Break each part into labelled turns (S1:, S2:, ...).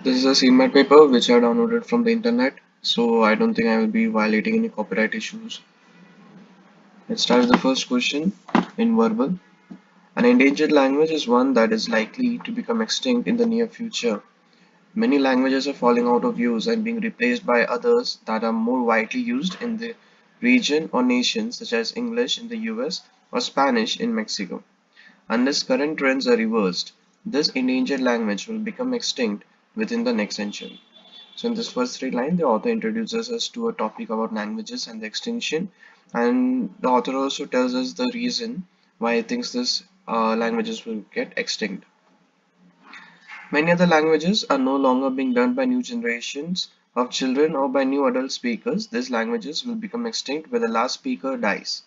S1: This is a cmat paper which I downloaded from the internet, so I don't think I will be violating any copyright issues. Let's start with the first question in verbal. An endangered language is one that is likely to become extinct in the near future. Many languages are falling out of use and being replaced by others that are more widely used in the region or nation, such as English in the US or Spanish in Mexico. Unless current trends are reversed, this endangered language will become extinct within the next century. So in this first three lines, the author introduces us to a topic about languages and the extinction, and the author also tells us the reason why he thinks this languages will get extinct. Many other languages are no longer being learned by new generations of children or by new adult speakers. These languages will become extinct when the last speaker dies.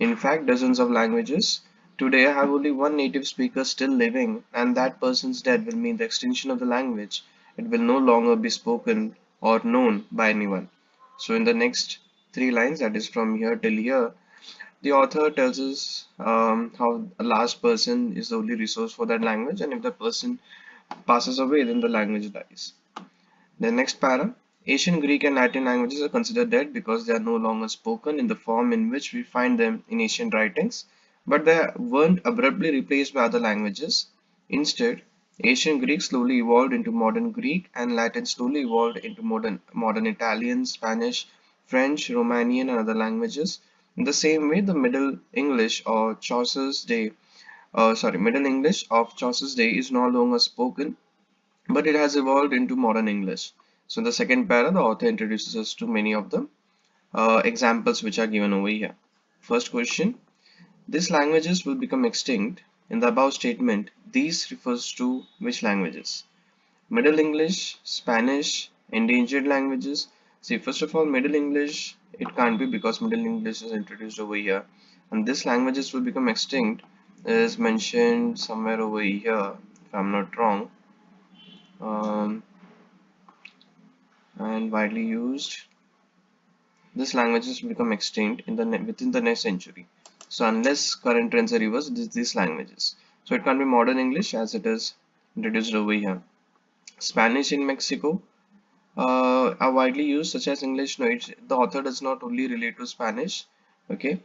S1: In fact, dozens of languages today have only one native speaker still living, and that person's death will mean the extinction of the language. It will no longer be spoken or known by anyone. So, in the next three lines, that is from here till here, the author tells us how a last person is the only resource for that language, and if the person passes away, then the language dies. The next para. Ancient Greek and Latin languages are considered dead because they are no longer spoken in the form in which we find them in ancient writings, but they weren't abruptly replaced by other languages. Instead, ancient Greek slowly evolved into modern Greek, and Latin slowly evolved into modern Italian, Spanish, French, Romanian, and other languages. In the same way, the Middle English of Chaucer's day is no longer spoken, but it has evolved into modern English. So in the second para, the author introduces us to many of the examples which are given over here. First question, these languages will become extinct. In the above statement, these refers to which languages? Middle English, Spanish, endangered languages. See, first of all, Middle English, it can't be because Middle English is introduced over here. And these languages will become extinct is mentioned somewhere over here, if I'm not wrong. Um, and widely used. These languages will become extinct within the next century. So unless current trends are reversed, these languages. So it can't be modern English as it is introduced over here. Spanish in Mexico are widely used, such as English. No, the author does not only relate to Spanish. Okay.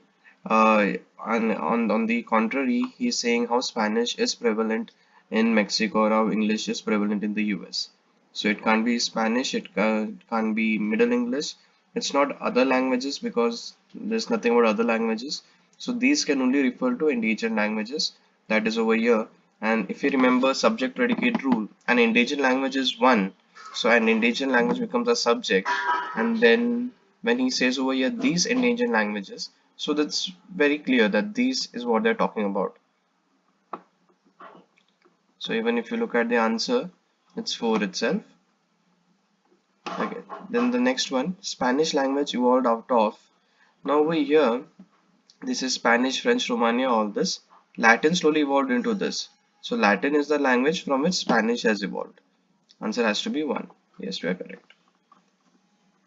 S1: And on the contrary, he's saying how Spanish is prevalent in Mexico or how English is prevalent in the US. So it can't be Spanish, it can't be Middle English. It's not other languages because there's nothing about other languages. So these can only refer to endangered languages, that is over here. And if you remember subject predicate rule, an endangered language is one. So an endangered language becomes a subject, and then when he says over here these endangered languages, so that's very clear that these is what they're talking about. So even if you look at the answer, it's 4 itself. Okay, then the next one, Spanish language evolved out of. Now over here, this is Spanish, French, Romania, all this. Latin slowly evolved into this. So Latin is the language from which Spanish has evolved. Answer has to be 1. Yes, we are correct.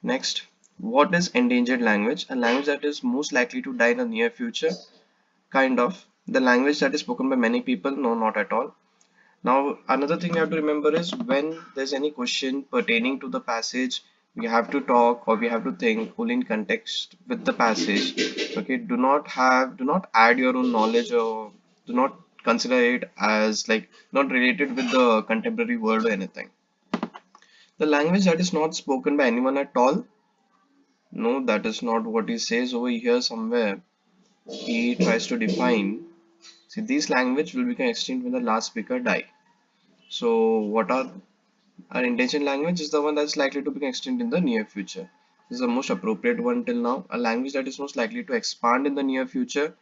S1: Next, what is endangered language? A language that is most likely to die in the near future. Kind of. The language that is spoken by many people? No, not at all. Now, another thing you have to remember is when there's any question pertaining to the passage, we have to talk or we have to think only in context with the passage. Okay, do not add your own knowledge or do not consider it as like not related with the contemporary world or anything. The language that is not spoken by anyone at all. No, that is not what he says over here somewhere. He tries to define. See, this language will become extinct when the last speaker die. So, what are our endangered language is the one that's likely to become extinct in the near future. This is the most appropriate one till now. A language that is most likely to expand in the near future.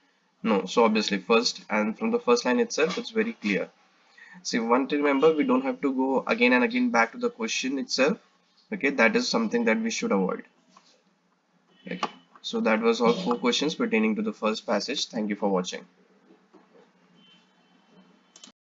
S1: No, so obviously first and from the first line itself, it's very clear. See, one to remember, we don't have to go again and again back to the question itself. Okay, that is something that we should avoid. Okay, so that was all 4 questions pertaining to the first passage. Thank you for watching.